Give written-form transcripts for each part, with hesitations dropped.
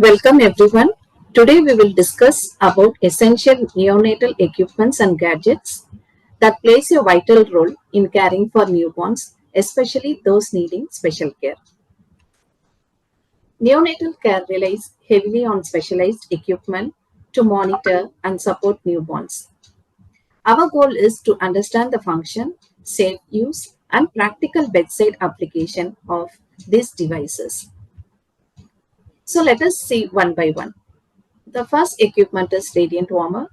Welcome everyone. Today we will discuss about essential neonatal equipments and gadgets that plays a vital role in caring for newborns, especially those needing special care. Neonatal care relies heavily on specialized equipment to monitor and support newborns. Our goal is to understand the function, safe use, and practical bedside application of these devices. So let us see one by one. The first equipment is radiant warmer.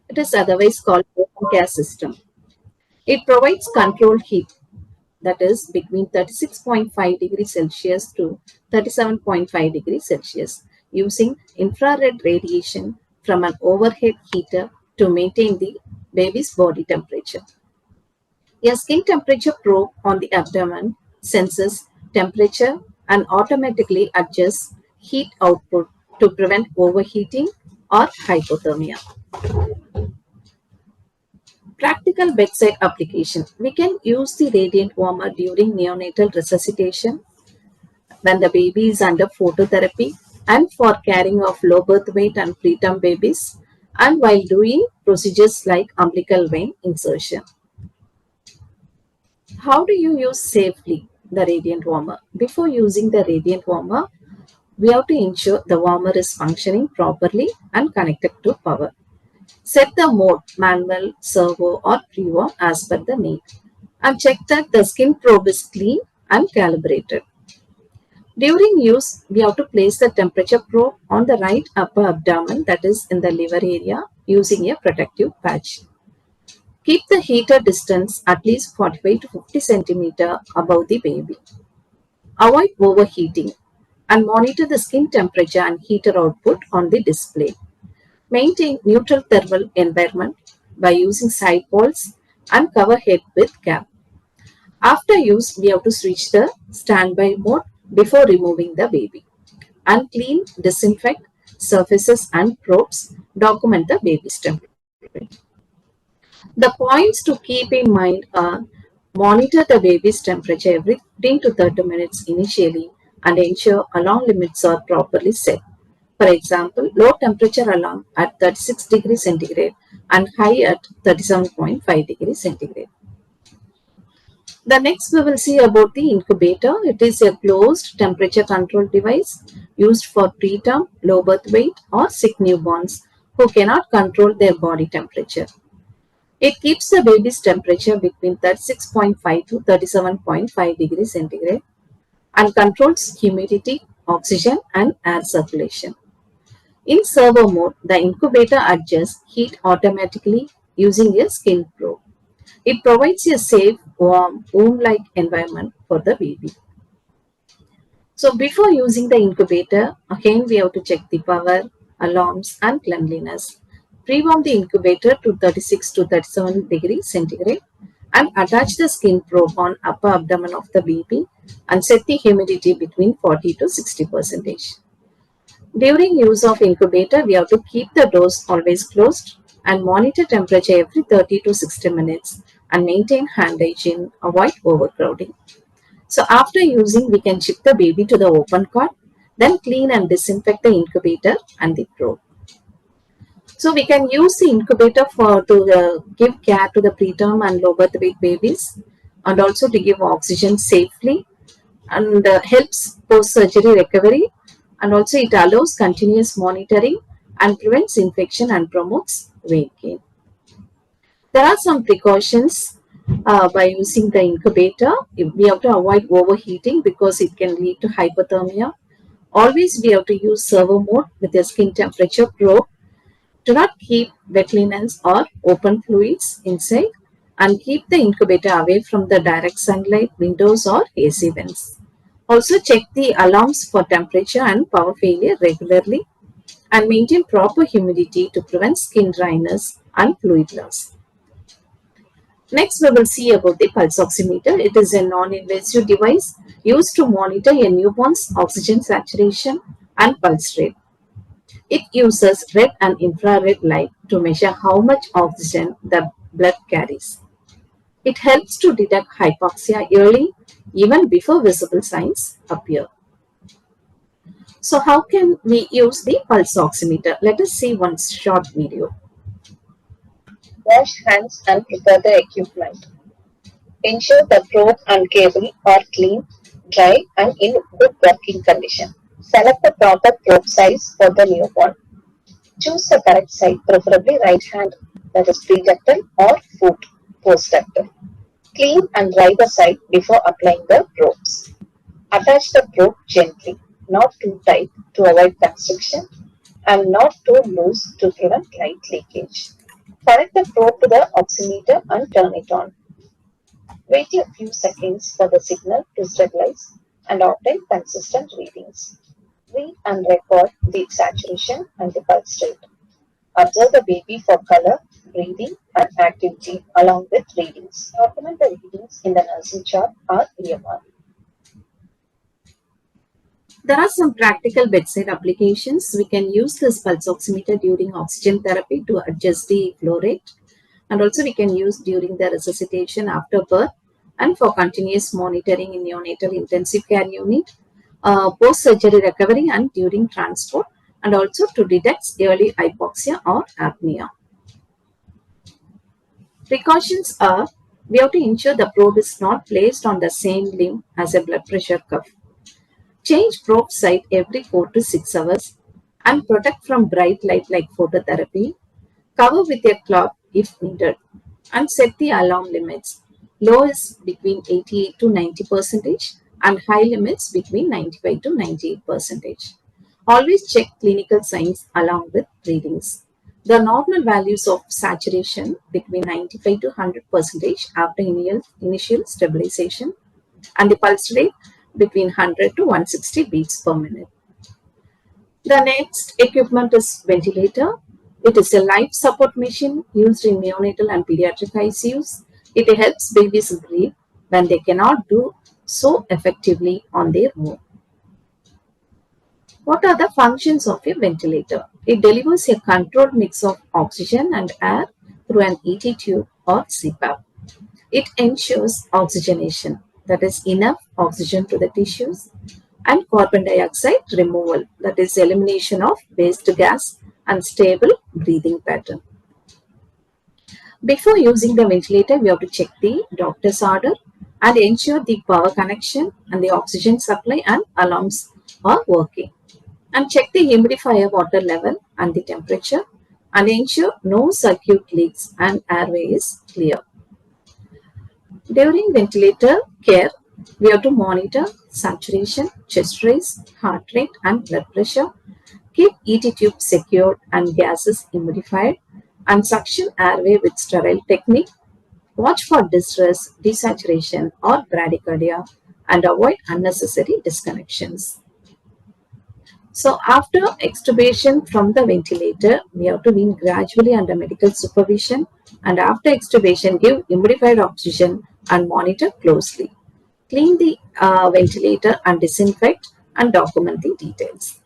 It is otherwise called open gas system. It provides controlled heat, that is between 36.5 degrees Celsius to 37.5 degrees Celsius, using infrared radiation from an overhead heater to maintain the baby's body temperature. A skin temperature probe on the abdomen senses temperature and automatically adjusts heat output to prevent overheating or hypothermia. Practical bedside application. We can use the radiant warmer during neonatal resuscitation when the baby is under phototherapy and for carrying of low birth weight and preterm babies and while doing procedures like umbilical vein insertion. How do you use safely the radiant warmer? Before using the radiant warmer, we have to ensure the warmer is functioning properly and connected to power. Set the mode manual, servo or pre-warm as per the need and check that the skin probe is clean and calibrated. During use, we have to place the temperature probe on the right upper abdomen, that is in the liver area, using a protective patch. Keep the heater distance at least 45 to 50 cm above the baby. Avoid overheating and monitor the skin temperature and heater output on the display. Maintain neutral thermal environment by using side walls and cover head with cap. After use, we have to switch the standby mode before removing the baby. And clean, disinfect surfaces and probes. Document the baby's temperature. The points to keep in mind are monitor the baby's temperature every 15 to 30 minutes initially and ensure alarm limits are properly set. For example, low temperature alarm at 36 degrees centigrade and high at 37.5 degrees centigrade. The next we will see about the incubator. It is a closed temperature control device used for preterm, low birth weight or sick newborns who cannot control their body temperature. It keeps the baby's temperature between 36.5 to 37.5 degrees centigrade and controls humidity, oxygen and air circulation. In servo mode, the incubator adjusts heat automatically using a skin probe. It provides a safe, warm, womb-like environment for the baby. So before using the incubator, again we have to check the power, alarms and cleanliness. Pre-warm the incubator to 36 to 37 degrees centigrade and attach the skin probe on upper abdomen of the baby and set the humidity between 40 to 60%. During use of incubator, we have to keep the doors always closed and monitor temperature every 30 to 60 minutes and maintain hand hygiene, avoid overcrowding. So after using, we can shift the baby to the open cot, then clean and disinfect the incubator and the probe. So we can use the incubator to give care to the preterm and low birth weight babies and also to give oxygen safely and helps post-surgery recovery, and also it allows continuous monitoring and prevents infection and promotes weight gain. There are some precautions by using the incubator. We have to avoid overheating because it can lead to hypothermia. Always we have to use servo mode with a skin temperature probe. Do not keep wet linens or open fluids inside and keep the incubator away from the direct sunlight, windows or AC vents. Also check the alarms for temperature and power failure regularly and maintain proper humidity to prevent skin dryness and fluid loss. Next we will see about the pulse oximeter. It is a non-invasive device used to monitor a newborn's oxygen saturation and pulse rate. It uses red and infrared light to measure how much oxygen the blood carries. It helps to detect hypoxia early, even before visible signs appear. So how can we use the pulse oximeter? Let us see one short video. Wash hands and prepare the equipment. Ensure the probe and cable are clean, dry, and in good working condition. Select the proper probe size for the newborn. Choose the correct side, preferably right hand, that is pre-ductal or foot post-ductal. Clean and dry the side before applying the probes. Attach the probe gently, not too tight to avoid constriction and not too loose to prevent light leakage. Connect the probe to the oximeter and turn it on. Wait a few seconds for the signal to stabilize and obtain consistent readings. Read and record the saturation and the pulse rate. Observe the baby for color, breathing, and activity along with readings. Document the readings in the nursing chart or EMR. There are some practical bedside applications. We can use this pulse oximeter during oxygen therapy to adjust the flow rate, and also we can use during the resuscitation after birth and for continuous monitoring in neonatal intensive care unit, post-surgery recovery and during transport, and also to detect early hypoxia or apnea. Precautions are we have to ensure the probe is not placed on the same limb as a blood pressure cuff. Change probe site every 4 to 6 hours and protect from bright light like phototherapy. Cover with a cloth if needed and set the alarm limits. Low is between 88 to 90 percentage and high limits between 95 to 98 percentage. Always check clinical signs along with readings. The normal values of saturation between 95 to 100 percentage after initial stabilization and the pulse rate between 100 to 160 beats per minute. The next equipment is ventilator. It is a life support machine used in neonatal and pediatric ICUs. It helps babies breathe when they cannot do so effectively on their own. What are the functions of a ventilator? It delivers a controlled mix of oxygen and air through an ET tube or CPAP. It ensures oxygenation, that is, enough oxygen to the tissues, and carbon dioxide removal, that is, elimination of waste gas and stable breathing pattern. Before using the ventilator, we have to check the doctor's order and ensure the power connection and the oxygen supply and alarms are working. And check the humidifier water level and the temperature and ensure no circuit leaks and airway is clear. During ventilator care, we have to monitor saturation, chest raise, heart rate, and blood pressure. Keep ET tube secured and gases humidified, and suction airway with sterile technique. Watch for distress, desaturation, or bradycardia, and avoid unnecessary disconnections. So after extubation from the ventilator, we have to wean gradually under medical supervision, and after extubation, give humidified oxygen and monitor closely. Clean the ventilator and disinfect and document the details.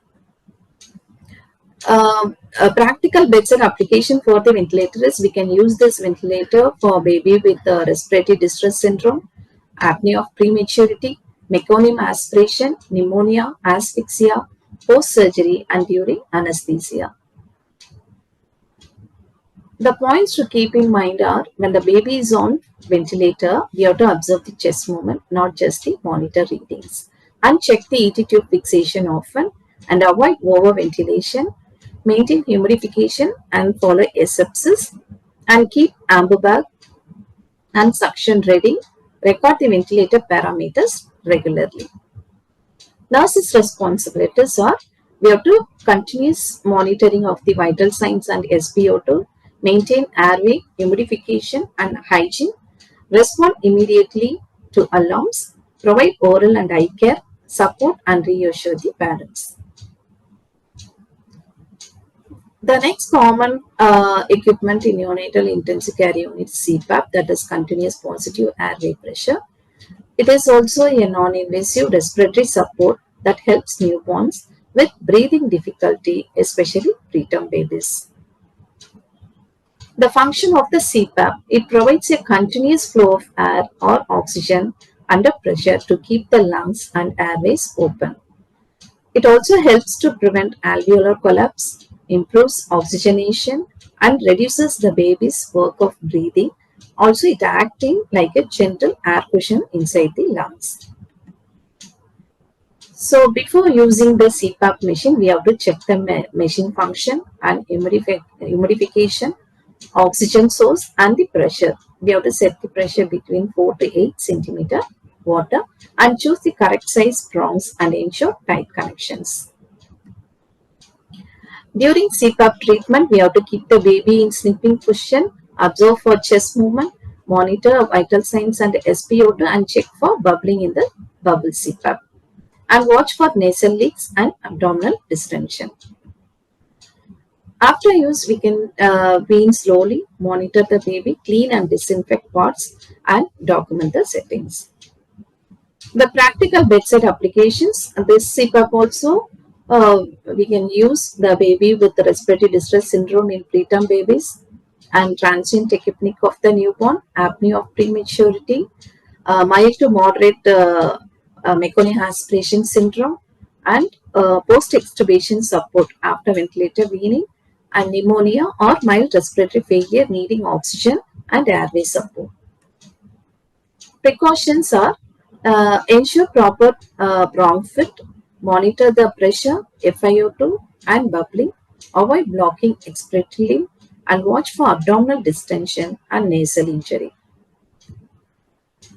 A practical bedside application for the ventilator is we can use this ventilator for baby with respiratory distress syndrome, apnea of prematurity, meconium aspiration, pneumonia, asphyxia, post-surgery and during anesthesia. The points to keep in mind are when the baby is on ventilator, we have to observe the chest movement, not just the monitor readings. And check the ET tube fixation often and avoid overventilation. Maintain humidification and follow asepsis and keep amber bag and suction ready. Record the ventilator parameters regularly. Nurses' responsibilities are we have to continuous monitoring of the vital signs and SpO2, maintain airway, humidification and hygiene, respond immediately to alarms, provide oral and eye care, support and reassure the parents. The next common equipment in neonatal intensive care unit is CPAP, that is continuous positive airway pressure. It is also a non-invasive respiratory support that helps newborns with breathing difficulty, especially preterm babies. The function of the CPAP, it provides a continuous flow of air or oxygen under pressure to keep the lungs and airways open. It also helps to prevent alveolar collapse, improves oxygenation, and reduces the baby's work of breathing. Also, it acting like a gentle air cushion inside the lungs. So, before using the CPAP machine, we have to check the machine function and humidification, oxygen source, and the pressure. We have to set the pressure between 4 to 8 centimeter water and choose the correct size prongs and ensure tight connections. During CPAP treatment, we have to keep the baby in sleeping position, observe for chest movement, monitor vital signs and SpO2, and check for bubbling in the bubble CPAP. And watch for nasal leaks and abdominal distension. After use, we can wean slowly, monitor the baby, clean and disinfect parts, and document the settings. The practical bedside applications, this CPAP also, we can use the baby with the respiratory distress syndrome in preterm babies and transient tachypnea of the newborn, apnea of prematurity, mild to moderate meconic aspiration syndrome, and post-extubation support after ventilator weaning, and pneumonia or mild respiratory failure needing oxygen and airway support. Precautions are ensure proper prong fit, monitor the pressure, FiO2, and bubbling, avoid blocking expiratory, and watch for abdominal distension and nasal injury.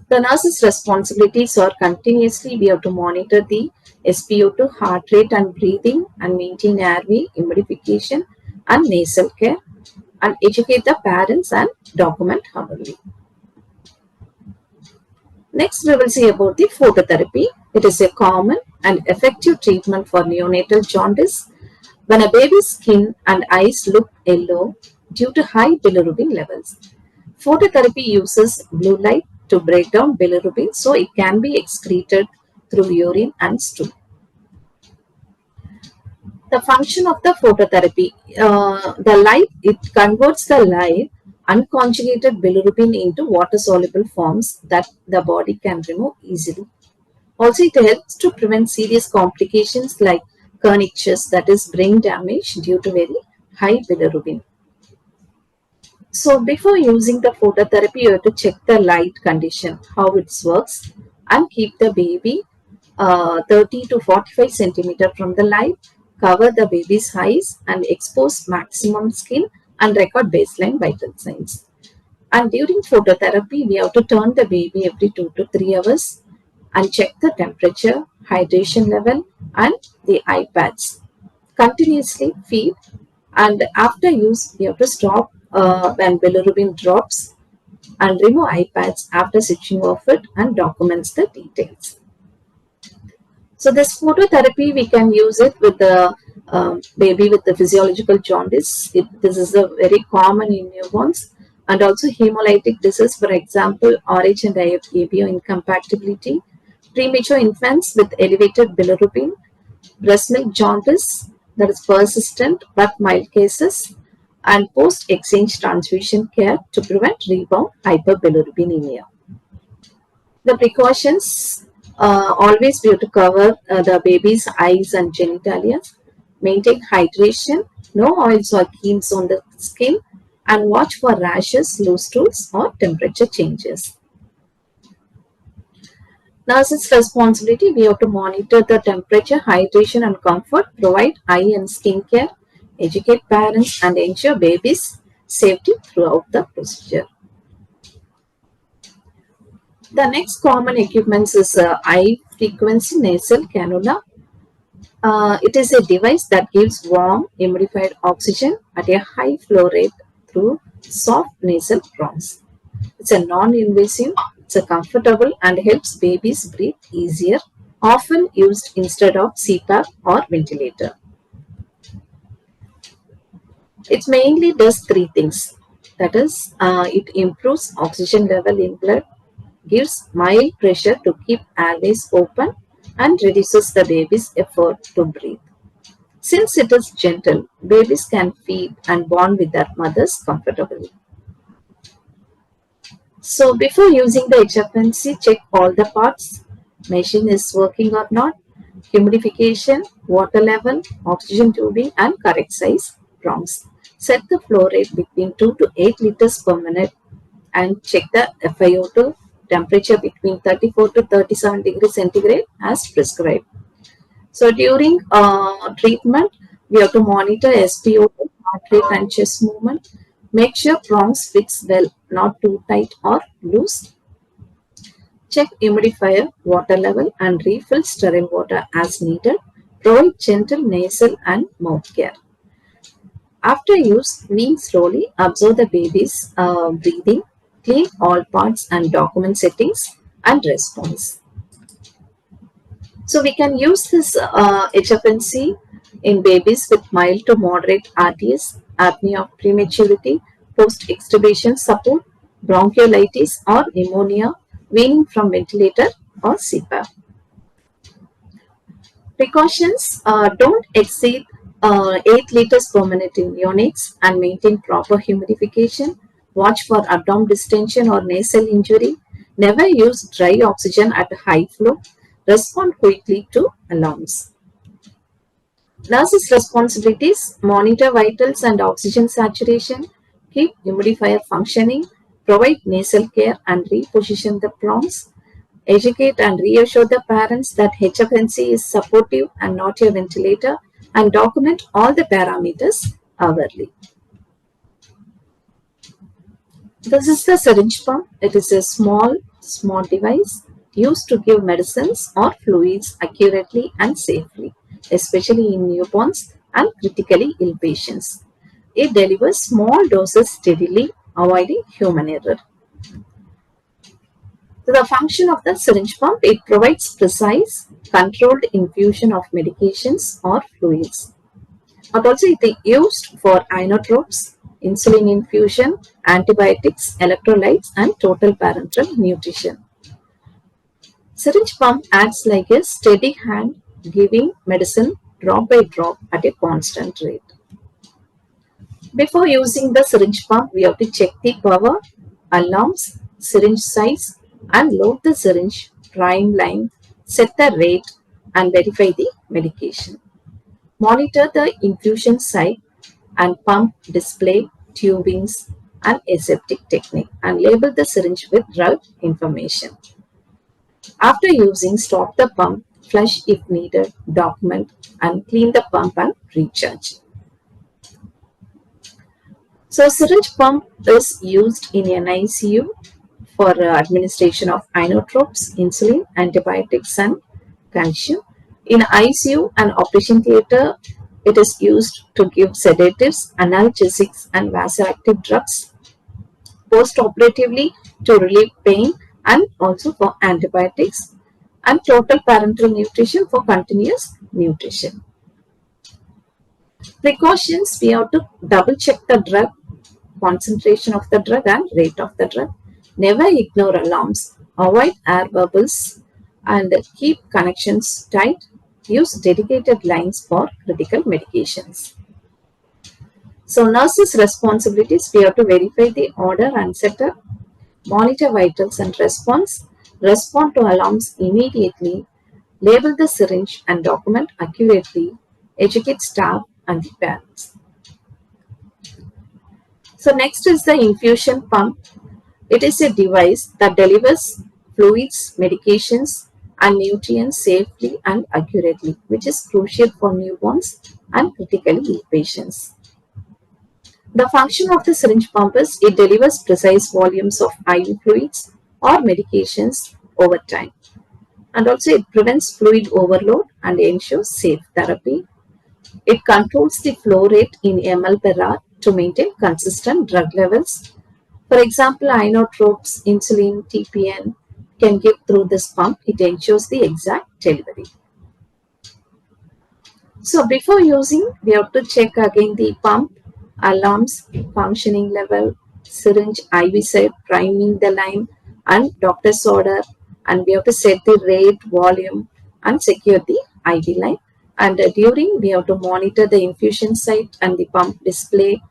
The nurse's responsibilities are continuously we have to monitor the SpO2, heart rate and breathing, and maintain airway, humidification, and nasal care, and educate the parents and document thoroughly. Next, we will see about the phototherapy. It is a common and effective treatment for neonatal jaundice when a baby's skin and eyes look yellow due to high bilirubin levels. Phototherapy uses blue light to break down bilirubin so it can be excreted through urine and stool. The function of the phototherapy, the light, it converts the light unconjugated bilirubin into water-soluble forms that the body can remove easily. Also, it helps to prevent serious complications like kernicterus, that is brain damage due to very high bilirubin. So before using the phototherapy, you have to check the light condition, how it works, and keep the baby 30 to 45 centimeter from the light, cover the baby's eyes and expose maximum skin and record baseline vital signs. And during phototherapy, we have to turn the baby every 2 to 3 hours and check the temperature, hydration level, and the eye pads. Continuously feed, and after use, we have to stop when bilirubin drops and remove eye pads after switching off it and documents the details. So this phototherapy, we can use it with the baby with the physiological jaundice. This is a very common in newborns, and also hemolytic disease, for example, RH and ABO incompatibility, premature infants with elevated bilirubin, breast milk jaundice, that is persistent but mild cases, and post-exchange transfusion care to prevent rebound hyperbilirubinemia. The precautions, always we have to cover the baby's eyes and genitalia, maintain hydration, no oils or creams on the skin, and watch for rashes, loose stools, or temperature changes. Nurse's responsibility, we have to monitor the temperature, hydration, and comfort, provide eye and skin care, educate parents, and ensure baby's safety throughout the procedure. The next common equipment is high frequency nasal cannula. It is a device that gives warm, humidified oxygen at a high flow rate through soft nasal prongs. It's a non-invasive, it's a comfortable and helps babies breathe easier, often used instead of CPAP or ventilator. It mainly does three things. That is, it improves oxygen level in blood, gives mild pressure to keep airways open, and reduces the baby's effort to breathe. Since it is gentle, babies can feed and bond with their mothers comfortably. So before using the HFNC, check all the parts, machine is working or not, humidification, water level, oxygen tubing, and correct size prongs. Set the flow rate between 2 to 8 liters per minute and check the FiO2 temperature between 34 to 37 degrees centigrade as prescribed. So during treatment, we have to monitor SpO2, heart rate and chest movement. Make sure prongs fix well, not too tight or loose. Check humidifier water level and refill sterile water as needed. Provide gentle nasal and mouth care. After use, wean slowly, observe the baby's breathing, clean all parts and document settings and response. So we can use this HFNC in babies with mild to moderate RTS, apnea of prematurity, post-extubation support, bronchiolitis or pneumonia, weaning from ventilator or CPAP. Precautions, don't exceed 8 liters per minute in neonates and maintain proper humidification. Watch for abdominal distension or nasal injury. Never use dry oxygen at high flow. Respond quickly to alarms. Nurses' responsibilities, monitor vitals and oxygen saturation, keep humidifier functioning, provide nasal care and reposition the prongs, educate and reassure the parents that HFNC is supportive and not a ventilator, and document all the parameters hourly. This is the syringe pump. It is a small device used to give medicines or fluids accurately and safely, especially in newborns and critically ill patients. It delivers small doses steadily, avoiding human error. So the function of the syringe pump, it provides precise, controlled infusion of medications or fluids. But also it is used for inotropes, insulin infusion, antibiotics, electrolytes, and total parenteral nutrition. Syringe pump acts like a steady hand giving medicine drop by drop at a constant rate. Before using the syringe pump, we have to check the power, alarms, syringe size, and load the syringe, prime line, set the rate, and verify the medication. Monitor the infusion site and pump display, tubings, and aseptic technique, and label the syringe with drug information. After using, stop the pump, flush if needed, document, and clean the pump and recharge. So syringe pump is used in an ICU for administration of inotropes, insulin, antibiotics, and calcium. In ICU and operation theater, it is used to give sedatives, analgesics, and vasoactive drugs post-operatively to relieve pain and also for antibiotics and total parenteral nutrition for continuous nutrition. Precautions, we have to double check the drug, concentration of the drug and rate of the drug. Never ignore alarms, avoid air bubbles and keep connections tight. Use dedicated lines for critical medications. So nurses' responsibilities, we have to verify the order and setup, monitor vitals and response, respond to alarms immediately, label the syringe and document accurately, educate staff and the parents. So next is the infusion pump. It is a device that delivers fluids, medications, and nutrients safely and accurately, which is crucial for newborns and critically ill patients. The function of the syringe pump is it delivers precise volumes of IV fluids or medications over time. And also it prevents fluid overload and ensures safe therapy. It controls the flow rate in ml per hour to maintain consistent drug levels. For example, inotropes, insulin, TPN can give through this pump. It ensures the exact delivery. So before using, we have to check again the pump, alarms, functioning level, syringe, IV site, priming the line, and doctor's order. And we have to set the rate, volume, and secure the IV line. And during, we have to monitor the infusion site and the pump display,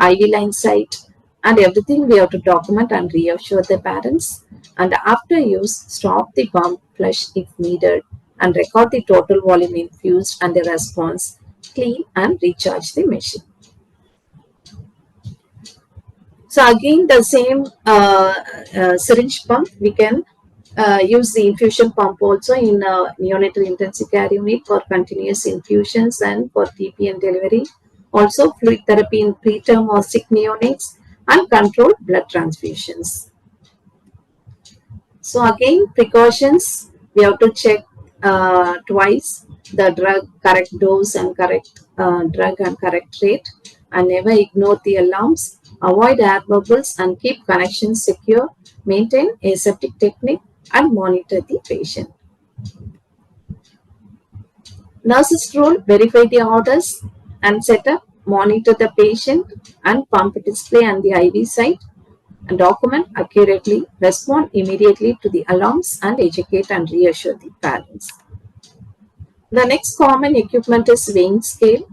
IV line site, and everything we have to document and reassure the parents. And after use, stop the pump, flush if needed, and record the total volume infused and the response, clean and recharge the machine. So again, the same syringe pump, we can use the infusion pump also in neonatal intensive care unit for continuous infusions and for TP and delivery. Also fluid therapy in preterm or sick neonates and controlled blood transfusions. So again, precautions, we have to check twice the drug, correct dose and correct drug and correct rate, and never ignore the alarms, avoid air bubbles and keep connections secure, maintain aseptic technique and monitor the patient. Nurses role, verify the orders and setup, monitor the patient and pump display and the IV site, and document accurately, respond immediately to the alarms, and educate and reassure the parents. The next common equipment is weighing scale.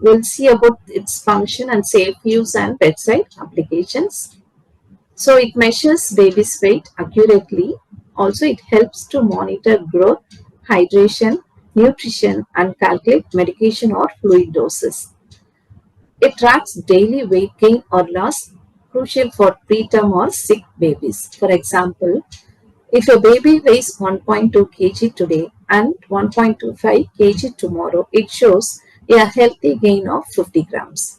We'll see about its function and safe use and bedside applications. So it measures baby's weight accurately. Also, it helps to monitor growth, hydration, nutrition, and calculate medication or fluid doses. It tracks daily weight gain or loss, crucial for preterm or sick babies. For example, if a baby weighs 1.2 kg today and 1.25 kg tomorrow, it shows a healthy gain of 50 grams.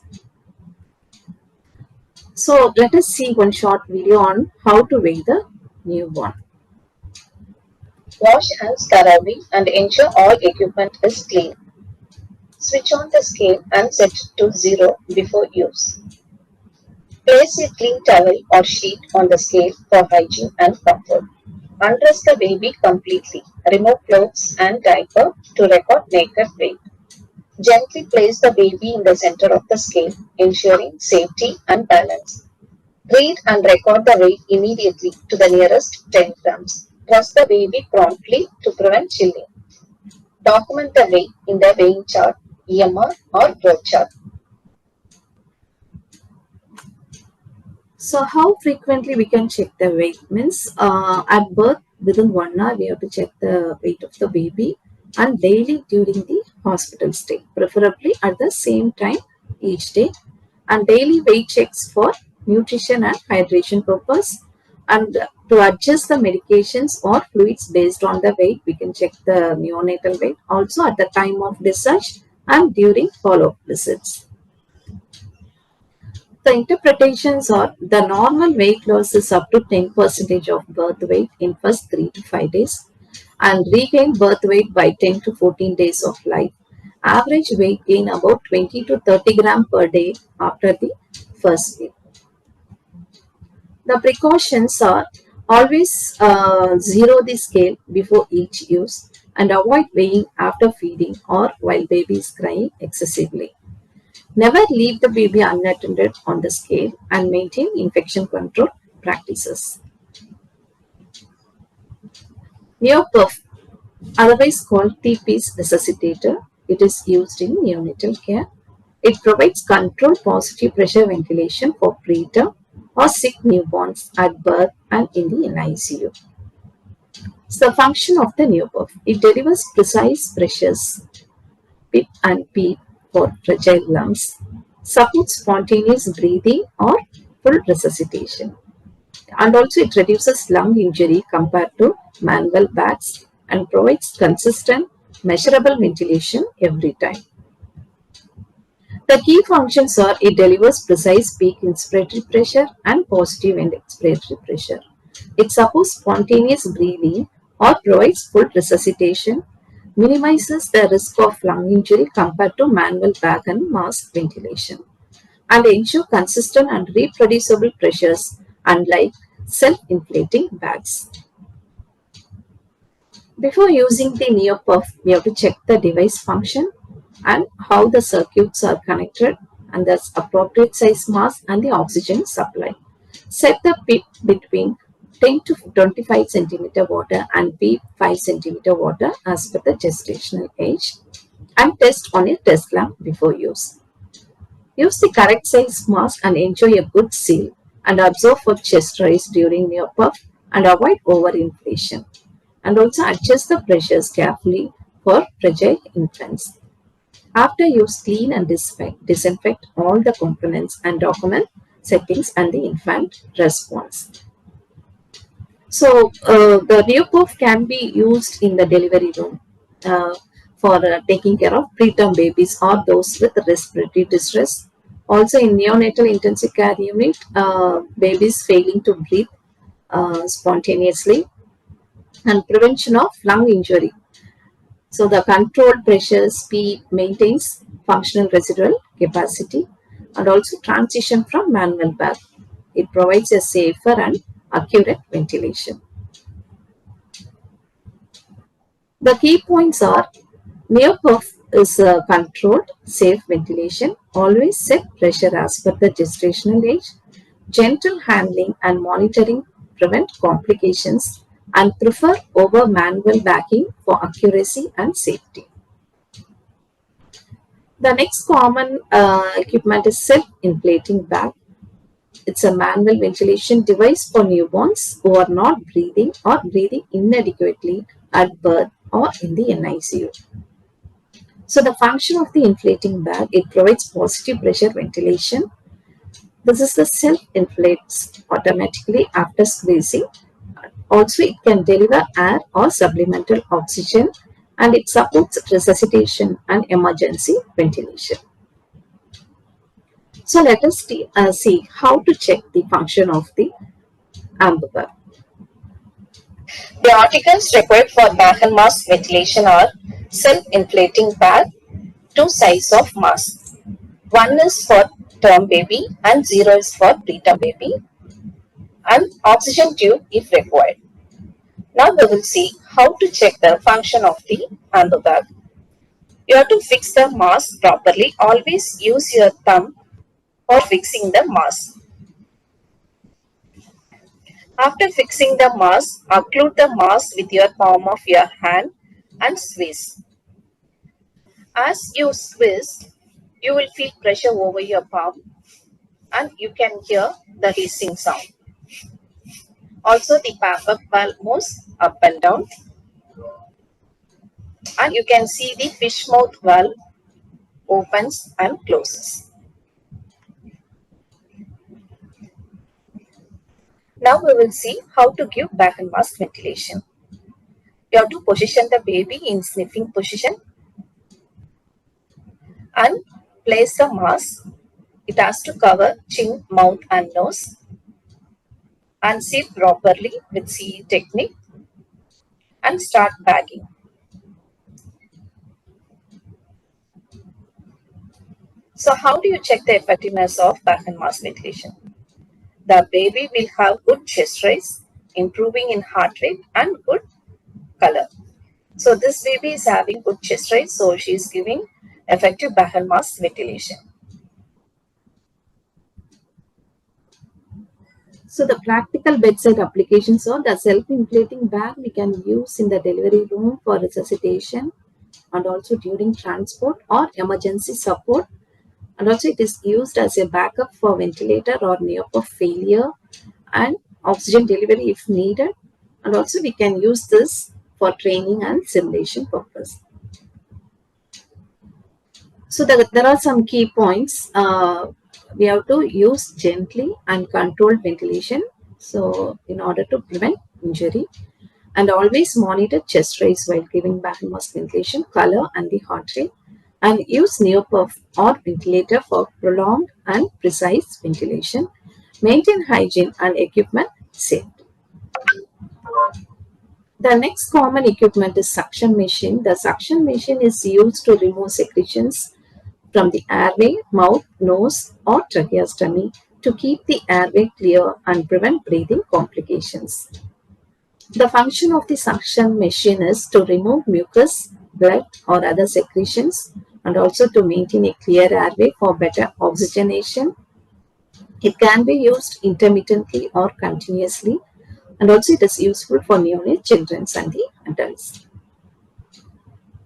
So let us see one short video on how to weigh the newborn. Wash hands thoroughly and ensure all equipment is clean. Switch on the scale and set to 0 before use. Place a clean towel or sheet on the scale for hygiene and comfort. Undress the baby completely. Remove clothes and diaper to record naked weight. Gently place the baby in the center of the scale, ensuring safety and balance. Read and record the weight immediately to the nearest 10 grams. Trust the baby promptly to prevent chilling. Document the weight in the weighing chart, EMR or growth chart. So how frequently we can check the weight? Means at birth within 1 hour we have to check the weight of the baby, and daily during the hospital stay, preferably at the same time each day, and daily weight checks for nutrition and hydration purpose, and to adjust the medications or fluids based on the weight. We can check the neonatal weight also at the time of discharge and during follow-up visits. The interpretations are the normal weight loss is up to 10% of birth weight in first 3 to 5 days, and regain birth weight by 10 to 14 days of life. Average weight gain about 20 to 30 gram per day after the first week. The precautions are always zero the scale before each use, and avoid weighing after feeding or while baby is crying excessively. Never leave the baby unattended on the scale, and maintain infection control practices. Neoperf, otherwise called TP's resuscitator, it is used in neonatal care. It provides controlled positive pressure ventilation for preterm or sick newborns at birth and in the NICU. So the function of the Neoperf, it delivers precise pressures, PIP and PEEP for fragile lungs, supports spontaneous breathing or full resuscitation, and also it reduces lung injury compared to manual bags, and provides consistent measurable ventilation every time. The key functions are it delivers precise peak inspiratory pressure and positive end expiratory pressure. It supports spontaneous breathing or provides full resuscitation, minimizes the risk of lung injury compared to manual bag and mask ventilation, and ensure consistent and reproducible pressures unlike self-inflating bags. Before using the NeoPuff, we have to check the device function and how the circuits are connected, and the appropriate size mask and the oxygen supply. Set the PIP between 10 to 25 centimeter water and PEEP 5 centimeter water as per the gestational age, and test on a test lamp before use. Use the correct size mask and enjoy a good seal, and observe for chest rise during NeoPuff and avoid overinflation. and also adjust the pressures carefully for fragile infants. After use, clean and disinfect all the components and document settings and the infant response. So the Neopuff can be used in the delivery room for taking care of preterm babies or those with respiratory distress. Also in neonatal intensive care unit, babies failing to breathe spontaneously, and prevention of lung injury. So the controlled pressure speed maintains functional residual capacity and also transition from manual bath. It provides a safer and accurate ventilation. The key points are NEOPUF is a controlled, safe ventilation, always set pressure as per the gestational age, gentle handling and monitoring prevent complications, and prefer over manual backing for accuracy and safety. The next common equipment is self-inflating bag. It's a manual ventilation device for newborns who are not breathing or breathing inadequately at birth or in the NICU. So the function of the inflating bag, it provides positive pressure ventilation. This is the self-inflates automatically after squeezing. Also, it can deliver air or supplemental oxygen, and it supports resuscitation and emergency ventilation. So let us see how to check the function of the amber bag. The articles required for bag and mask ventilation are self-inflating bag, two sizes of mask. One is for term baby and zero is for preterm baby, and oxygen tube if required. Now we will see how to check the function of the amber bag. You have to fix the mask properly. Always use your thumb for fixing the mask. After fixing the mask, occlude the mask with your palm of your hand and squeeze. As you squeeze, you will feel pressure over your palm and you can hear the hissing sound. Also, the pop-up valve moves up and down, and you can see the fish mouth valve opens and closes. Now we will see how to give bag and mask ventilation. You have to position the baby in sniffing position and place the mask. It has to cover chin, mouth and nose, and sit properly with CE technique and start bagging. So how do you check the effectiveness of bag and mask ventilation? The baby will have good chest rise, improving in heart rate and good color. So this baby is having good chest rise, so she is giving effective bag and mask ventilation. So the practical bedside applications are the self-inflating bag we can use in the delivery room for resuscitation and also during transport or emergency support. And also it is used as a backup for ventilator or neopuff failure and oxygen delivery if needed. And also we can use this for training and simulation purpose. So there are some key points. We have to use gently and controlled ventilation. So in order to prevent injury, and always monitor chest rise while giving bag and mask ventilation, color and the heart rate, and use neopuff or ventilator for prolonged and precise ventilation. Maintain hygiene and equipment safety. The next common equipment is suction machine. The suction machine is used to remove secretions from the airway, mouth, nose, or tracheostomy to keep the airway clear and prevent breathing complications. The function of the suction machine is to remove mucus, blood, or other secretions, and also to maintain a clear airway for better oxygenation. It can be used intermittently or continuously, and also it is useful for neonate children and the adults.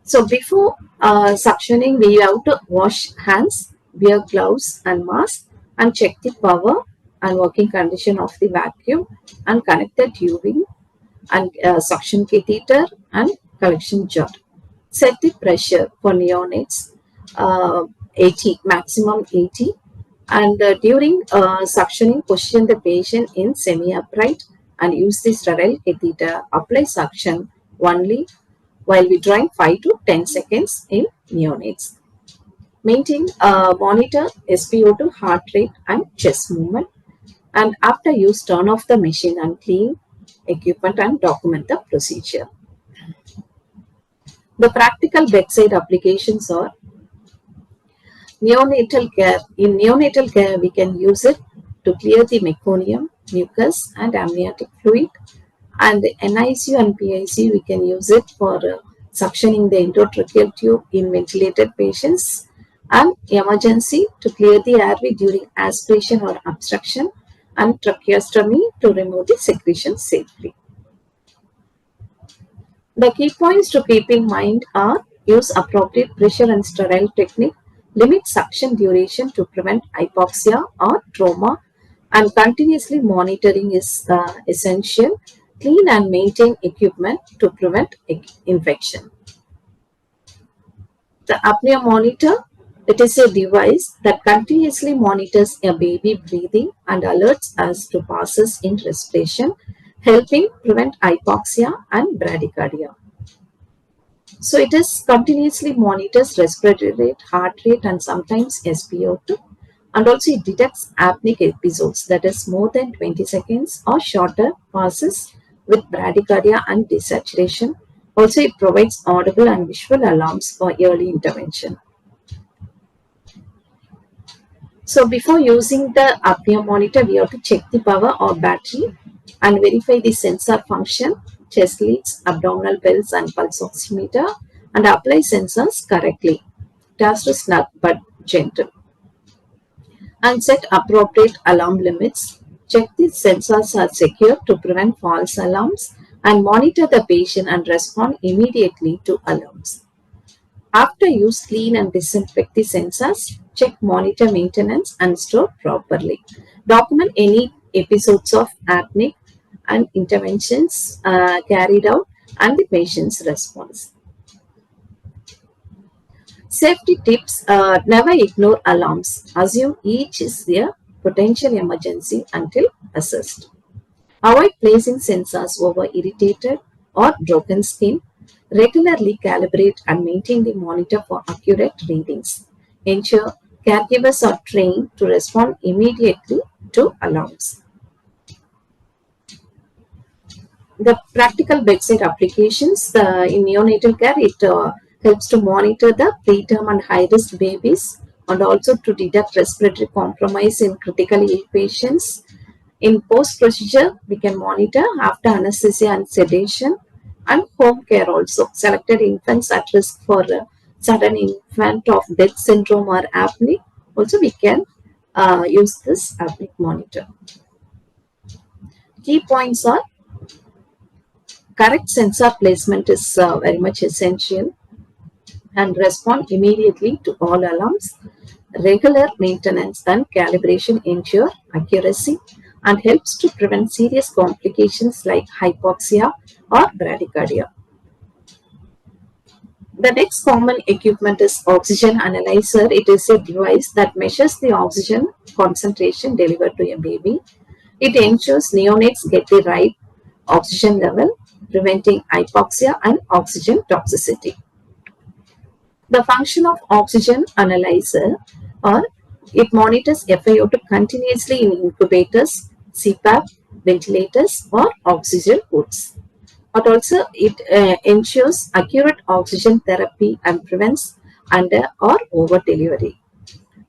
So before suctioning, we have to wash hands, wear gloves and mask, and check the power and working condition of the vacuum and connect the tubing. and suction catheter and collection jar. Set the pressure for neonates 80, maximum 80, and during suctioning, position the patient in semi-upright and use the sterile catheter. Apply suction only while withdrawing 5 to 10 seconds in neonates. Maintain monitor SpO2, heart rate, and chest movement. And after use, turn off the machine and clean equipment and document the procedure. The practical bedside applications are neonatal care. In neonatal care, we can use it to clear the meconium, mucus, and amniotic fluid. And the NICU and PICU, we can use it for suctioning the endotracheal tube in ventilated patients, and emergency to clear the airway during aspiration or obstruction, and tracheostomy to remove the secretion safely. The key points to keep in mind are: use appropriate pressure and sterile technique, limit suction duration to prevent hypoxia or trauma, and continuously monitoring is essential. Clean and maintain equipment to prevent infection. The apnea monitor, it is a device that continuously monitors a baby breathing and alerts us to pauses in respiration, helping prevent hypoxia and bradycardia. So it is continuously monitors respiratory rate, heart rate, and sometimes SpO2, and also it detects apneic episodes, that is more than 20 seconds or shorter passes with bradycardia and desaturation. Also, it provides audible and visual alarms for early intervention. So before using the apnea monitor, we have to check the power or battery and verify the sensor function, chest leads, abdominal pulse, and pulse oximeter, and apply sensors correctly. It has to snug but gentle. And set appropriate alarm limits. Check the sensors are secure to prevent false alarms, and monitor the patient and respond immediately to alarms. After use, clean and disinfect the sensors. Check monitor maintenance and store properly. Document any episodes of apneic and interventions carried out and the patient's response. Safety tips: never ignore alarms. Assume each is a potential emergency until assessed. Avoid placing sensors over irritated or broken skin. Regularly calibrate and maintain the monitor for accurate readings. Ensure caregivers are trained to respond immediately to alarms. The practical bedside applications in neonatal care, it helps to monitor the preterm and high-risk babies, and also to detect respiratory compromise in critically ill patients. In post-procedure, we can monitor after anesthesia and sedation, and home care also. Selected infants at risk for sudden infant of death syndrome or apnea, also we can use this apneic monitor. Key points are: correct sensor placement is very much essential, and respond immediately to all alarms. Regular maintenance and calibration ensure accuracy and helps to prevent serious complications like hypoxia or bradycardia. The next common equipment is oxygen analyzer. It is a device that measures the oxygen concentration delivered to a baby. It ensures neonates get the right oxygen level, preventing hypoxia and oxygen toxicity. The function of oxygen analyzer, or it monitors FiO2 continuously in incubators, CPAP, ventilators, or oxygen hoods. But also it ensures accurate oxygen therapy and prevents under or over delivery.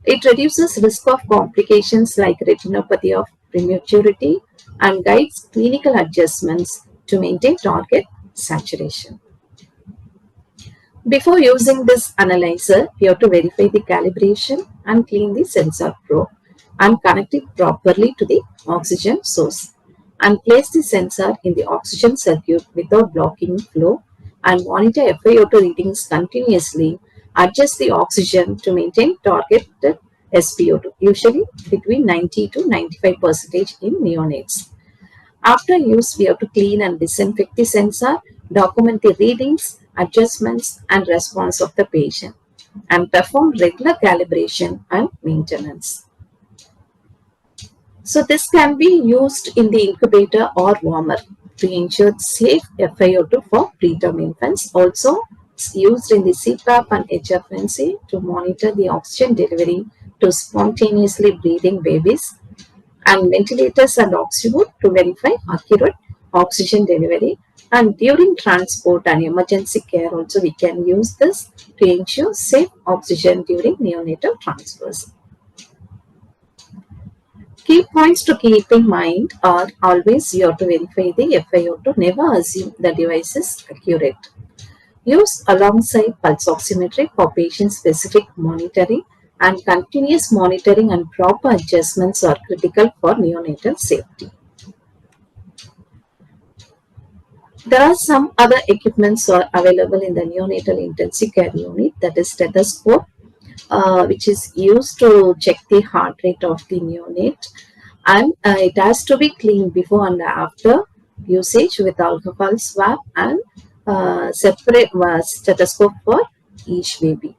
It reduces risk of complications like retinopathy of prematurity and guides clinical adjustments to maintain target saturation. Before using this analyzer, we have to verify the calibration and clean the sensor probe and connect it properly to the oxygen source, and place the sensor in the oxygen circuit without blocking flow, and monitor FiO2 readings continuously. Adjust the oxygen to maintain targeted SpO2, usually between 90 to 95% in neonates. After use, we have to clean and disinfect the sensor, document the readings, adjustments, and response of the patient, and perform regular calibration and maintenance. So this can be used in the incubator or warmer to ensure safe FiO2 for preterm infants. Also, it's used in the CPAP and HFNC to monitor the oxygen delivery to spontaneously breathing babies, and ventilators and oxygen to verify accurate oxygen delivery. And during transport and emergency care also we can use this to ensure safe oxygen during neonatal transfers. Key points to keep in mind are always you have to verify the FiO2, never assume the device is accurate. Use alongside pulse oximetry for patient specific monitoring, and continuous monitoring and proper adjustments are critical for neonatal safety. There are some other equipments are available in the neonatal intensive care unit, that is stethoscope, which is used to check the heart rate of the neonate, and it has to be cleaned before and after usage with alcohol swab, and separate stethoscope for each baby.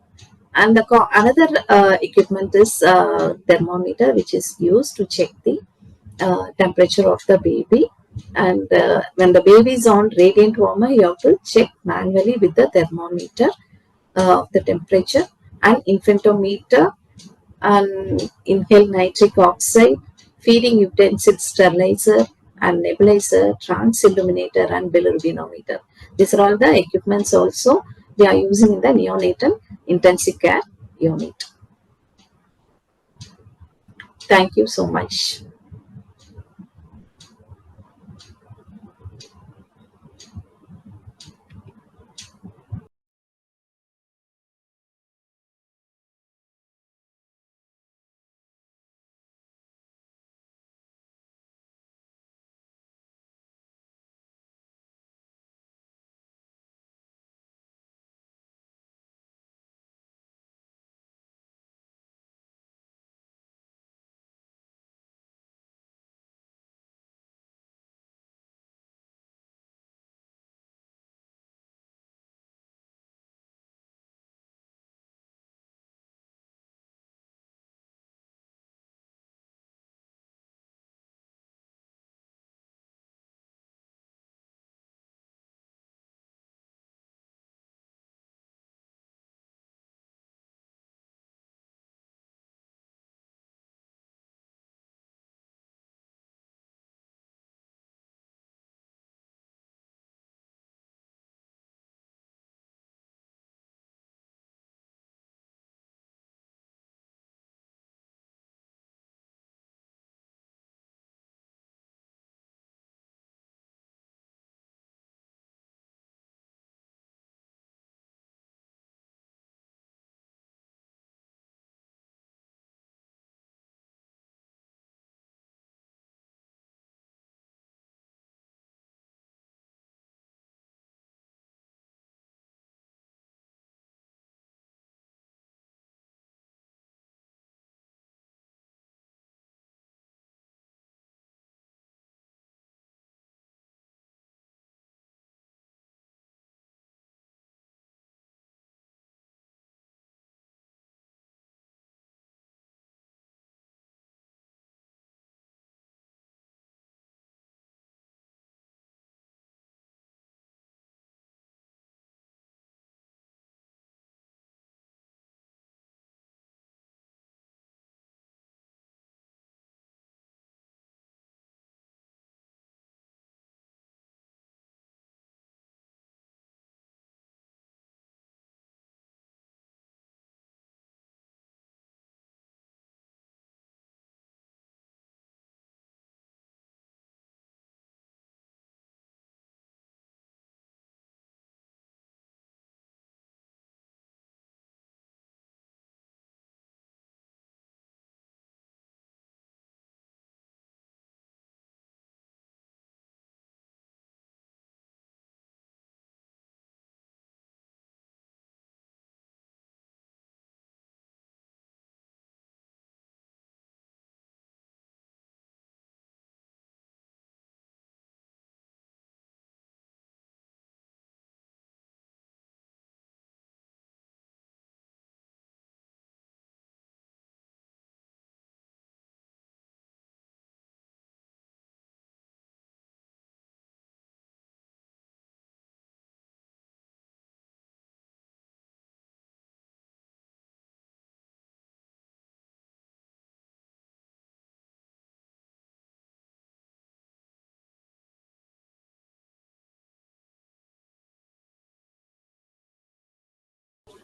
And another equipment is thermometer, which is used to check the temperature of the baby. And when the baby is on radiant warmer, you have to check manually with the thermometer of the temperature, and infantometer, and inhale nitric oxide, feeding utensil sterilizer, and nebulizer, trans illuminator, and bilirubinometer. These are all the equipments also we are using in the neonatal intensive care unit. Thank you so much.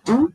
Mhm.